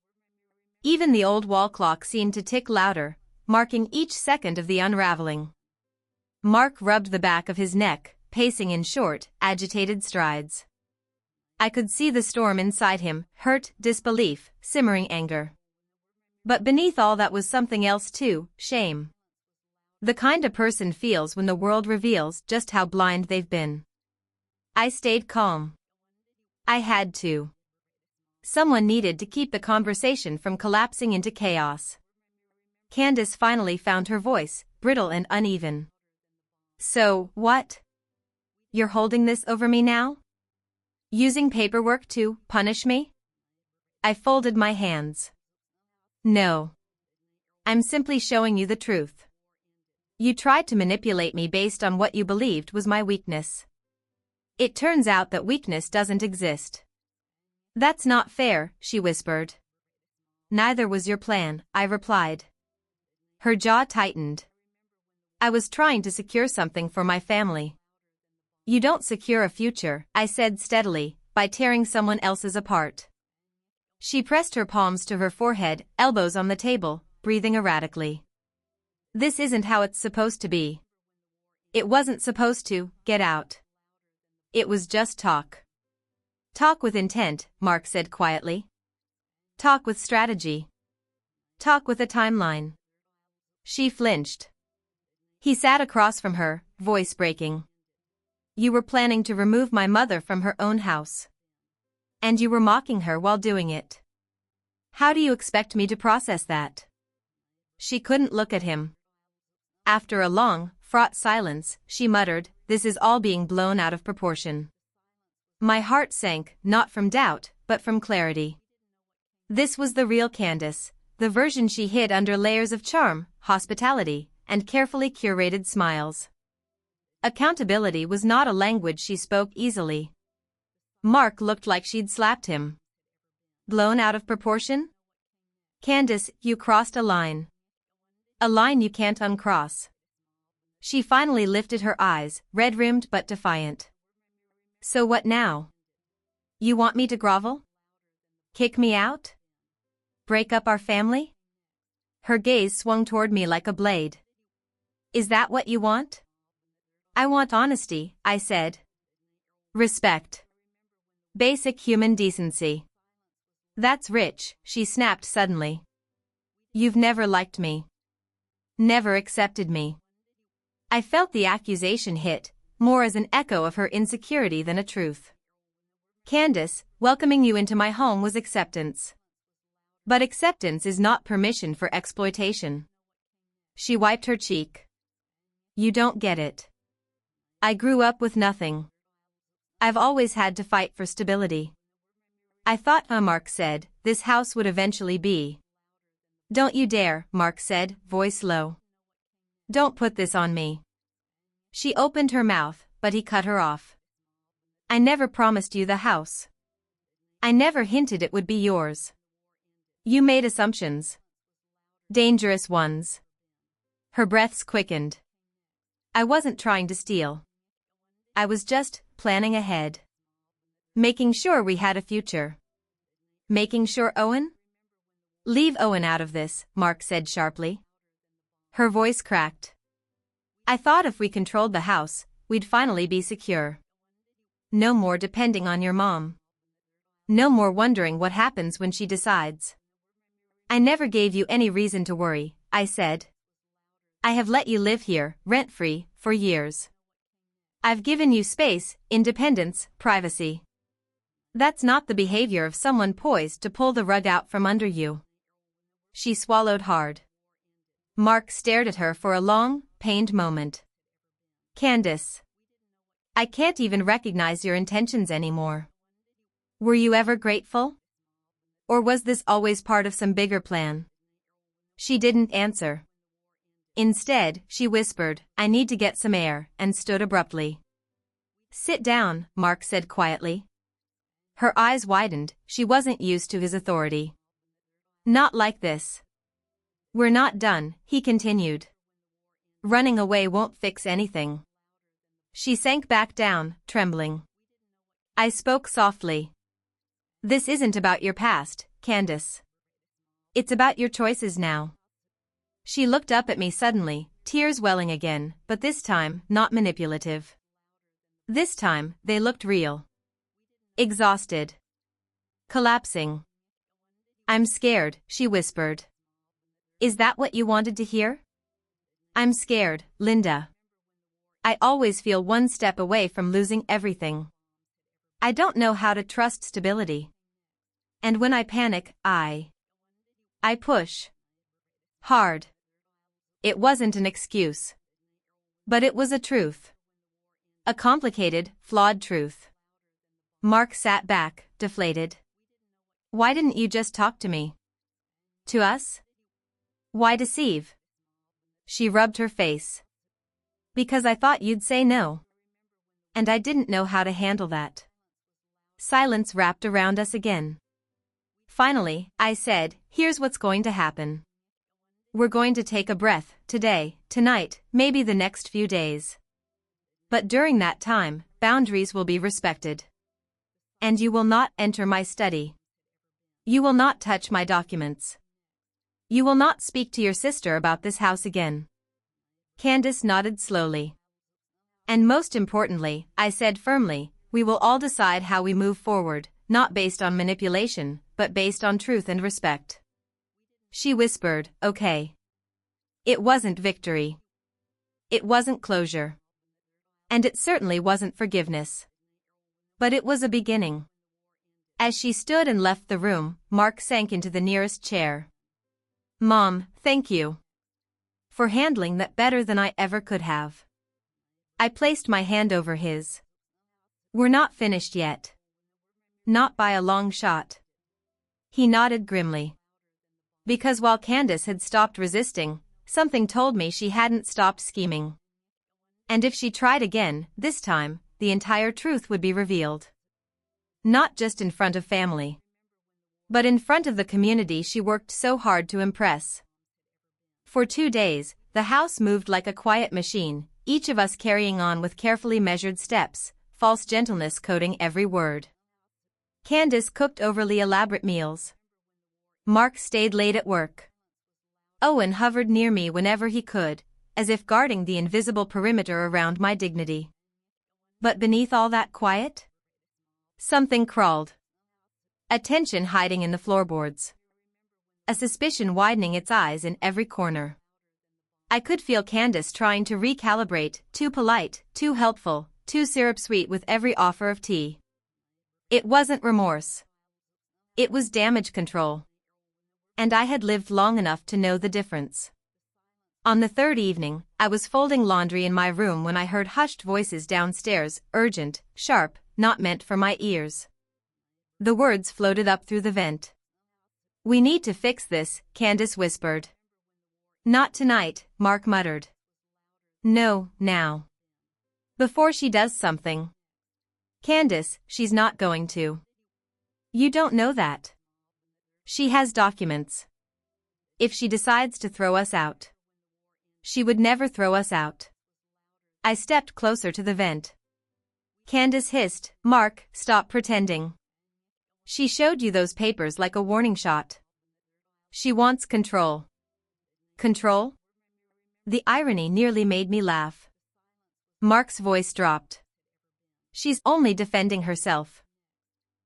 Even the old wall clock seemed to tick louder, marking each second of the unraveling. Mark rubbed the back of his neck, pacing in short, agitated strides. I could see the storm inside him, hurt, disbelief, simmering anger. But beneath all that was something else too, shame. The kind a person feels when the world reveals just how blind they've been. I stayed calm. I had to. Someone needed to keep the conversation from collapsing into chaos. Candace finally found her voice, brittle and uneven. So, what? You're holding this over me now? Using paperwork to punish me? I folded my hands. No. I'm simply showing you the truth. You tried to manipulate me based on what you believed was my weakness. It turns out that weakness doesn't exist. That's not fair, she whispered. Neither was your plan, I replied. Her jaw tightened. I was trying to secure something for my family. You don't secure a future, I said steadily, by tearing someone else's apart. She pressed her palms to her forehead, elbows on the table, breathing erratically. This isn't how it's supposed to be. It wasn't supposed to, get out. It was just talk. Talk with intent, Mark said quietly. Talk with strategy. Talk with a timeline. She flinched. He sat across from her, voice breaking. You were planning to remove my mother from her own house. And you were mocking her while doing it. How do you expect me to process that? She couldn't look at him. After a long, fraught silence, she muttered, this is all being blown out of proportion. My heart sank, not from doubt, but from clarity. This was the real Candace, the version she hid under layers of charm, hospitality, and carefully curated smiles. Accountability was not a language she spoke easily. Mark looked like she'd slapped him. Blown out of proportion? Candace, you crossed a line. A line you can't uncross. She finally lifted her eyes, red-rimmed but defiant. So what now? You want me to grovel? Kick me out? Break up our family? Her gaze swung toward me like a blade. Is that what you want? I want honesty, I said. Respect. Basic human decency. That's rich, she snapped suddenly. You've never liked me. Never accepted me. I felt the accusation hit, more as an echo of her insecurity than a truth. Candace, welcoming you into my home was acceptance. But acceptance is not permission for exploitation. She wiped her cheek. You don't get it. I grew up with nothing. I've always had to fight for stability. I thought, Mark said, this house would eventually be. Don't you dare, Mark said, voice low. Don't put this on me. She opened her mouth, but he cut her off. I never promised you the house. I never hinted it would be yours. You made assumptions. Dangerous ones. Her breaths quickened. I wasn't trying to steal. I was just planning ahead. Making sure we had a future. Making sure Owen? Leave Owen out of this, Mark said sharply. Her voice cracked. I thought if we controlled the house, we'd finally be secure. No more depending on your mom. No more wondering what happens when she decides. I never gave you any reason to worry, I said. I have let you live here, rent-free, for years. I've given you space, independence, privacy. That's not the behavior of someone poised to pull the rug out from under you. She swallowed hard. Mark stared at her for a long, pained moment. Candace. I can't even recognize your intentions anymore. Were you ever grateful? Or was this always part of some bigger plan? She didn't answer. Instead, she whispered, I need to get some air, and stood abruptly. Sit down, Mark said quietly. Her eyes widened, she wasn't used to his authority. Not like this. We're not done, he continued. Running away won't fix anything. She sank back down, trembling. I spoke softly. This isn't about your past, Candace. It's about your choices now. She looked up at me suddenly, tears welling again, but this time, not manipulative. This time, they looked real. Exhausted. Collapsing. I'm scared, she whispered. Is that what you wanted to hear? I'm scared, Linda. I always feel one step away from losing everything. I don't know how to trust stability. And when I panic, I push. Hard. It wasn't an excuse. But it was a truth. A complicated, flawed truth. Mark sat back, deflated. Why didn't you just talk to me? To us? Why deceive? She rubbed her face. Because I thought you'd say no. And I didn't know how to handle that. Silence wrapped around us again. Finally, I said, here's what's going to happen. We're going to take a breath, today, tonight, maybe the next few days. But during that time, boundaries will be respected. And you will not enter my study. You will not touch my documents. You will not speak to your sister about this house again. Candace nodded slowly. And most importantly, I said firmly, we will all decide how we move forward, not based on manipulation, but based on truth and respect. She whispered, okay. It wasn't victory. It wasn't closure. And it certainly wasn't forgiveness. But it was a beginning. As she stood and left the room, Mark sank into the nearest chair. Mom, thank you. For handling that better than I ever could have. I placed my hand over his. We're not finished yet. Not by a long shot. He nodded grimly. Because while Candace had stopped resisting, something told me she hadn't stopped scheming. And if she tried again, this time, the entire truth would be revealed. Not just in front of family. But in front of the community she worked so hard to impress. For 2 days, the house moved like a quiet machine, each of us carrying on with carefully measured steps, false gentleness coating every word. Candace cooked overly elaborate meals. Mark stayed late at work. Owen hovered near me whenever he could, as if guarding the invisible perimeter around my dignity. But beneath all that quiet? Something crawled. A tension hiding in the floorboards. A suspicion widening its eyes in every corner. I could feel Candace trying to recalibrate, too polite, too helpful, too syrup-sweet with every offer of tea. It wasn't remorse. It was damage control. And I had lived long enough to know the difference. On the third evening, I was folding laundry in my room when I heard hushed voices downstairs, urgent, sharp, not meant for my ears. The words floated up through the vent. "We need to fix this," Candace whispered. "Not tonight," Mark muttered. "No, now. Before she does something." "Candace, she's not going to." "You don't know that. She has documents. If she decides to throw us out." "She would never throw us out." I stepped closer to the vent. Candace hissed, "Mark, stop pretending. She showed you those papers like a warning shot. She wants control." "Control?" The irony nearly made me laugh. Mark's voice dropped. "She's only defending herself.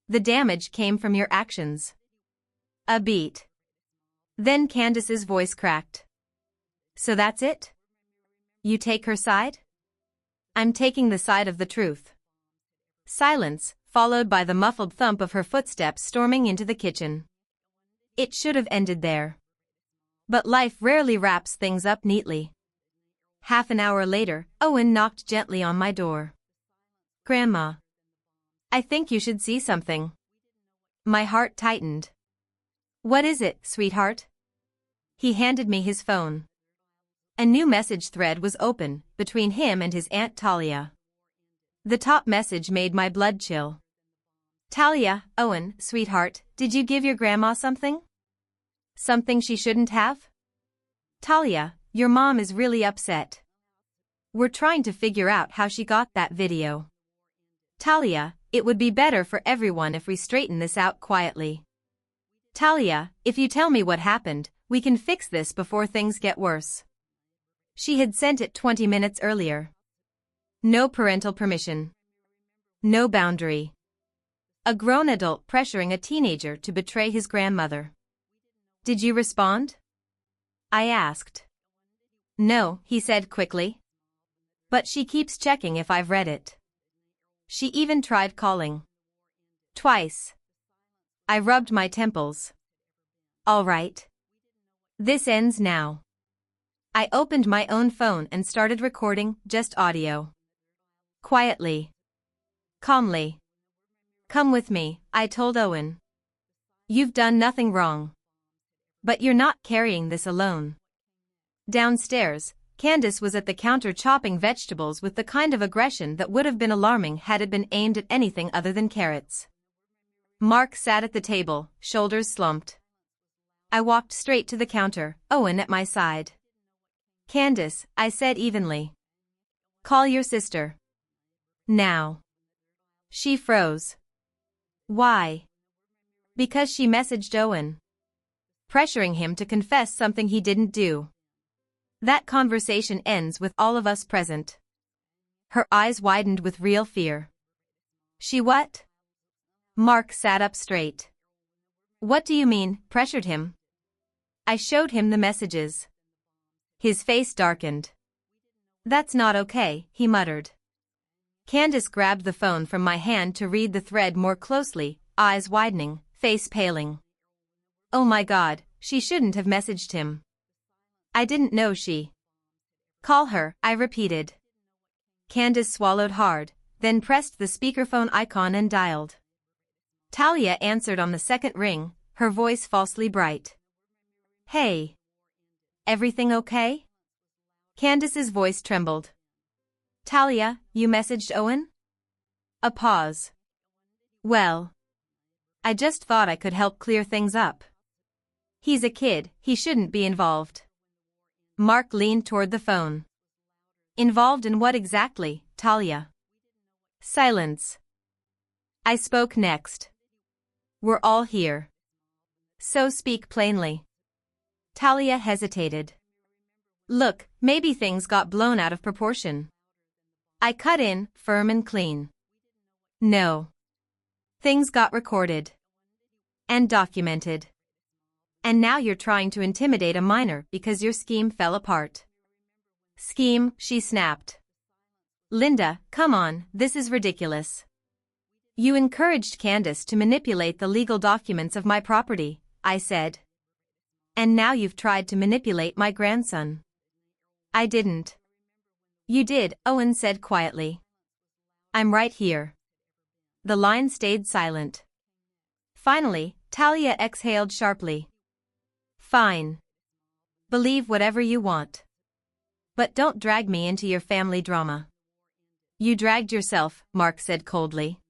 The damage came from your actions." A beat. Then Candace's voice cracked. "So that's it? You take her side?" "I'm taking the side of the truth." Silence, followed by the muffled thump of her footsteps storming into the kitchen. It should have ended there. But life rarely wraps things up neatly. Half an hour later, Owen knocked gently on my door. "Grandma. I think you should see something." My heart tightened. "What is it, sweetheart?" He handed me his phone. A new message thread was open, between him and his Aunt Talia. The top message made my blood chill. "Talia, Owen, sweetheart, did you give your grandma something? Something she shouldn't have? Talia, your mom is really upset. We're trying to figure out how she got that video. Talia, it would be better for everyone if we straighten this out quietly. Talia, if you tell me what happened, we can fix this before things get worse." She had sent it 20 minutes earlier. No parental permission. No boundary. A grown adult pressuring a teenager to betray his grandmother. "Did you respond?" I asked. "No," he said quickly. "But she keeps checking if I've read it. She even tried calling. Twice." I rubbed my temples. "All right. This ends now." I opened my own phone and started recording, just audio. Quietly. Calmly. "Come with me," I told Owen. "You've done nothing wrong. But you're not carrying this alone." Downstairs, Candace was at the counter chopping vegetables with the kind of aggression that would have been alarming had it been aimed at anything other than carrots. Mark sat at the table, shoulders slumped. I walked straight to the counter, Owen at my side. "Candace," I said evenly. "Call your sister. Now." She froze. "Why?" "Because she messaged Owen. Pressuring him to confess something he didn't do. That conversation ends with all of us present." Her eyes widened with real fear. "She what?" Mark sat up straight. "What do you mean, pressured him?" I showed him the messages. His face darkened. "That's not okay," he muttered. Candace grabbed the phone from my hand to read the thread more closely, eyes widening, face paling. "Oh my God, she shouldn't have messaged him. I didn't know she." "Call her," I repeated. Candace swallowed hard, then pressed the speakerphone icon and dialed. Talia answered on the second ring, her voice falsely bright. "Hey. Everything okay?" Candace's voice trembled. "Talia, you messaged Owen?" A pause. "Well. I just thought I could help clear things up. He's a kid, he shouldn't be involved." Mark leaned toward the phone. "Involved in what exactly, Talia?" Silence. I spoke next. "We're all here. So speak plainly." Talia hesitated. "Look, maybe things got blown out of proportion." I cut in, firm and clean. "No. Things got recorded. And documented. And now you're trying to intimidate a minor because your scheme fell apart." "Scheme," she snapped. "Linda, come on, this is ridiculous. You encouraged Candace to manipulate the legal documents of my property," I said. "And now you've tried to manipulate my grandson. I didn't. You did, Owen said quietly. I'm right here. The line stayed silent. Finally, Talia exhaled sharply. Fine. Believe whatever you want. But don't drag me into your family drama. You dragged yourself, Mark said coldly.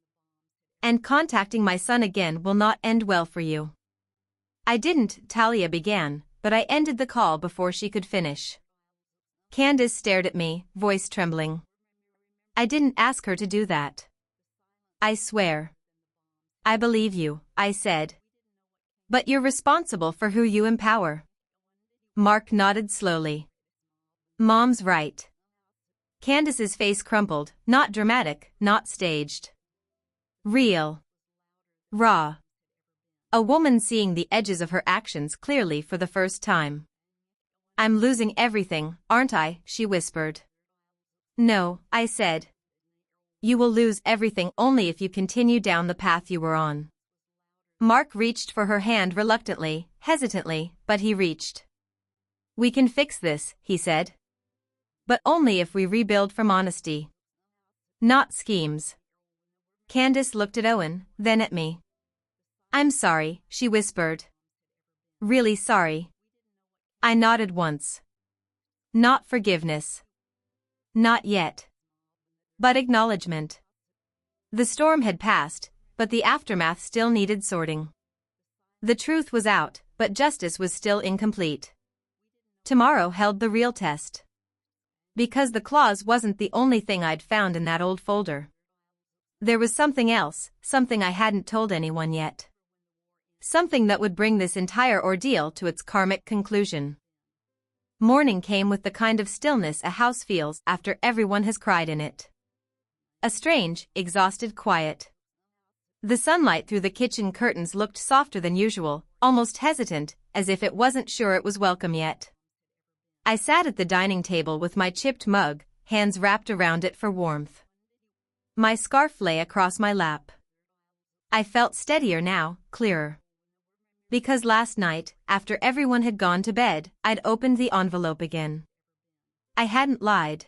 And contacting my son again will not end well for you. I didn't, Talia began, but I ended the call before she could finish. Candace stared at me, voice trembling. I didn't ask her to do that. I swear. I believe you, I said. But you're responsible for who you empower. Mark nodded slowly. Mom's right. Candace's face crumpled, not dramatic, not staged. Real. Raw. A woman seeing the edges of her actions clearly for the first time. I'm losing everything, aren't I? She whispered. No, I said. You will lose everything only if you continue down the path you were on. Mark reached for her hand reluctantly, hesitantly, but he reached. We can fix this, he said. But only if we rebuild from honesty. Not schemes. Candace looked at Owen, then at me. I'm sorry, she whispered. Really sorry. I nodded once. Not forgiveness. Not yet. But acknowledgement. The storm had passed, but the aftermath still needed sorting. The truth was out, but justice was still incomplete. Tomorrow held the real test. Because the clause wasn't the only thing I'd found in that old folder. There was something else, something I hadn't told anyone yet. Something that would bring this entire ordeal to its karmic conclusion. Morning came with the kind of stillness a house feels after everyone has cried in it. A strange, exhausted quiet. The sunlight through the kitchen curtains looked softer than usual, almost hesitant, as if it wasn't sure it was welcome yet. I sat at the dining table with my chipped mug, hands wrapped around it for warmth. My scarf lay across my lap. I felt steadier now, clearer. Because last night, after everyone had gone to bed, I'd opened the envelope again. I hadn't lied.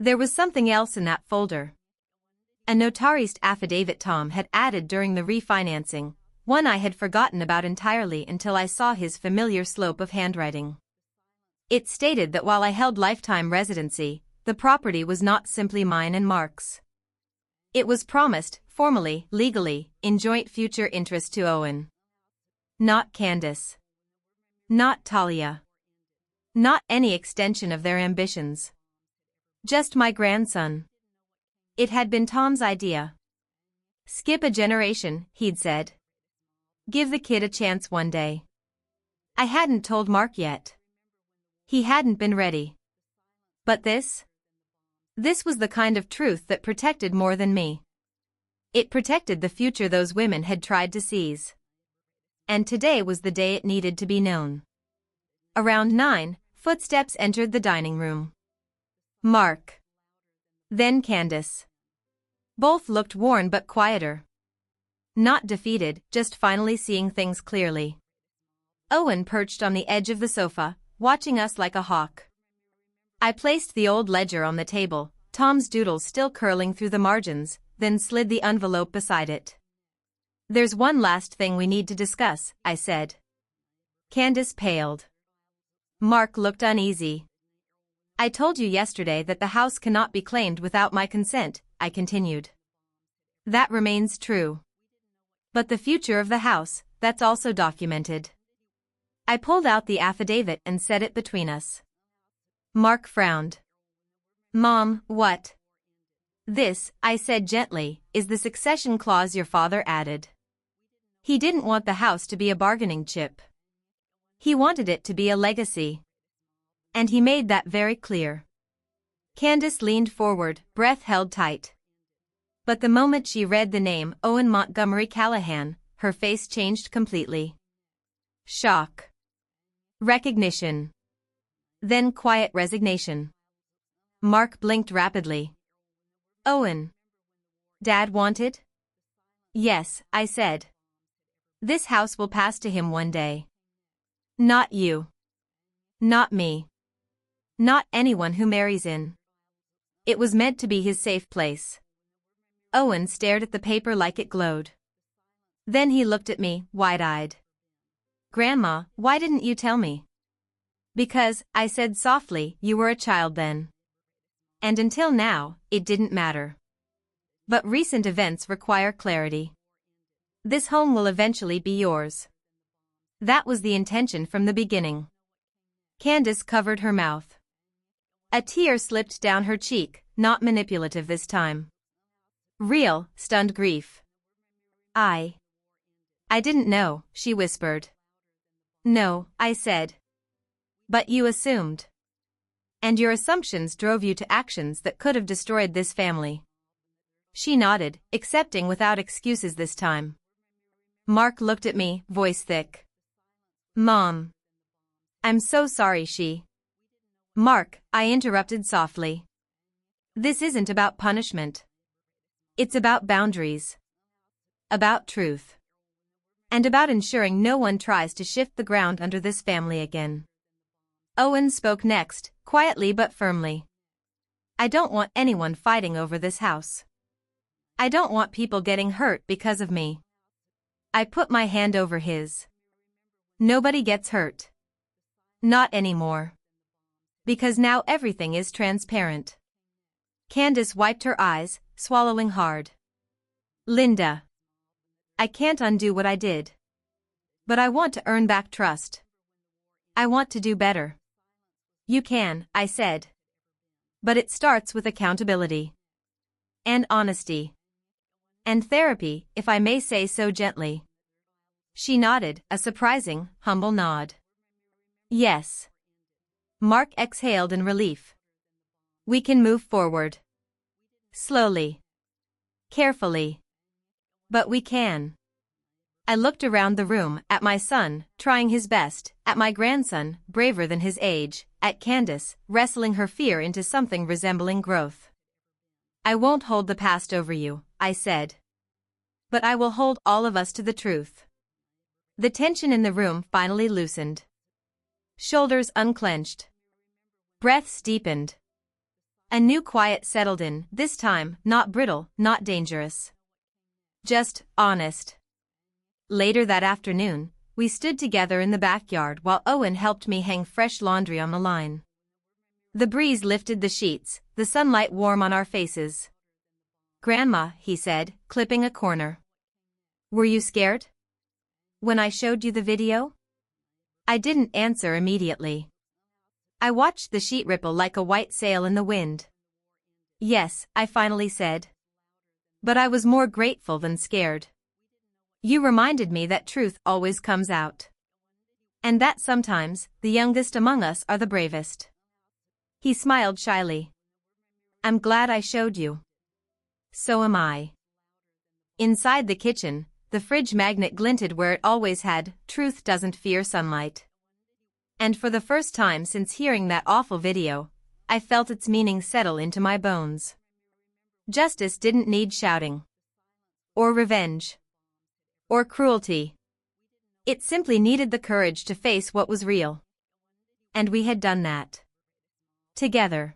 There was something else in that folder. A notarized affidavit Tom had added during the refinancing, one I had forgotten about entirely until I saw his familiar slope of handwriting. It stated that while I held lifetime residency, the property was not simply mine and Mark's. It was promised, formally, legally, in joint future interest to Owen. Not Candace. Not Talia. Not any extension of their ambitions. Just my grandson. It had been Tom's idea. Skip a generation, he'd said. Give the kid a chance one day. I hadn't told Mark yet. He hadn't been ready. But this? This was the kind of truth that protected more than me. It protected the future those women had tried to seize. And today was the day it needed to be known. Around 9, footsteps entered the dining room. Mark. Then Candace. Both looked worn but quieter. Not defeated, just finally seeing things clearly. Owen perched on the edge of the sofa, watching us like a hawk. I placed the old ledger on the table, Tom's doodles still curling through the margins, then slid the envelope beside it. There's one last thing we need to discuss, I said. Candace paled. Mark looked uneasy. I told you yesterday that the house cannot be claimed without my consent, I continued. That remains true. But the future of the house, that's also documented. I pulled out the affidavit and set it between us. Mark frowned. Mom, what? This, I said gently, is the succession clause your father added. He didn't want the house to be a bargaining chip. He wanted it to be a legacy. And he made that very clear. Candace leaned forward, breath held tight. But the moment she read the name Owen Montgomery Callahan, her face changed completely. Shock. Recognition. Then quiet resignation. Mark blinked rapidly. Owen. Dad wanted? Yes, I said. This house will pass to him one day. Not you. Not me. Not anyone who marries in. It was meant to be his safe place. Owen stared at the paper like it glowed. Then he looked at me, wide-eyed. Grandma, why didn't you tell me? Because, I said softly, you were a child then. And until now, it didn't matter. But recent events require clarity. This home will eventually be yours. That was the intention from the beginning. Candace covered her mouth. A tear slipped down her cheek, not manipulative this time. Real, stunned grief. I didn't know, she whispered. No, I said. But you assumed. And your assumptions drove you to actions that could have destroyed this family. She nodded, accepting without excuses this time. Mark looked at me, voice thick. Mom. I'm so sorry Mark, I interrupted softly. This isn't about punishment. It's about boundaries. About truth. And about ensuring no one tries to shift the ground under this family again. Owen spoke next, quietly but firmly. I don't want anyone fighting over this house. I don't want people getting hurt because of me. I put my hand over his. Nobody gets hurt. Not anymore. Because now everything is transparent. Candace wiped her eyes, swallowing hard. Linda. I can't undo what I did. But I want to earn back trust. I want to do better. You can, I said. But it starts with accountability. And honesty. And therapy, if I may say so gently. She nodded, a surprising, humble nod. Yes. Mark exhaled in relief. We can move forward. Slowly. Carefully. But we can. I looked around the room, at my son, trying his best, at my grandson, braver than his age, at Candace, wrestling her fear into something resembling growth. I won't hold the past over you, I said. But I will hold all of us to the truth. The tension in the room finally loosened. Shoulders unclenched. Breaths deepened. A new quiet settled in, this time, not brittle, not dangerous. Just honest. Later that afternoon, we stood together in the backyard while Owen helped me hang fresh laundry on the line. The breeze lifted the sheets, the sunlight warm on our faces. Grandma, he said, clipping a corner. Were you scared? When I showed you the video? I didn't answer immediately. I watched the sheet ripple like a white sail in the wind. Yes, I finally said. But I was more grateful than scared. You reminded me that truth always comes out. And that sometimes, the youngest among us are the bravest. He smiled shyly. I'm glad I showed you. So am I. Inside the kitchen, the fridge magnet glinted where it always had, truth doesn't fear sunlight. And for the first time since hearing that awful video, I felt its meaning settle into my bones. Justice didn't need shouting. Or revenge. Or cruelty. It simply needed the courage to face what was real. And we had done that. Together.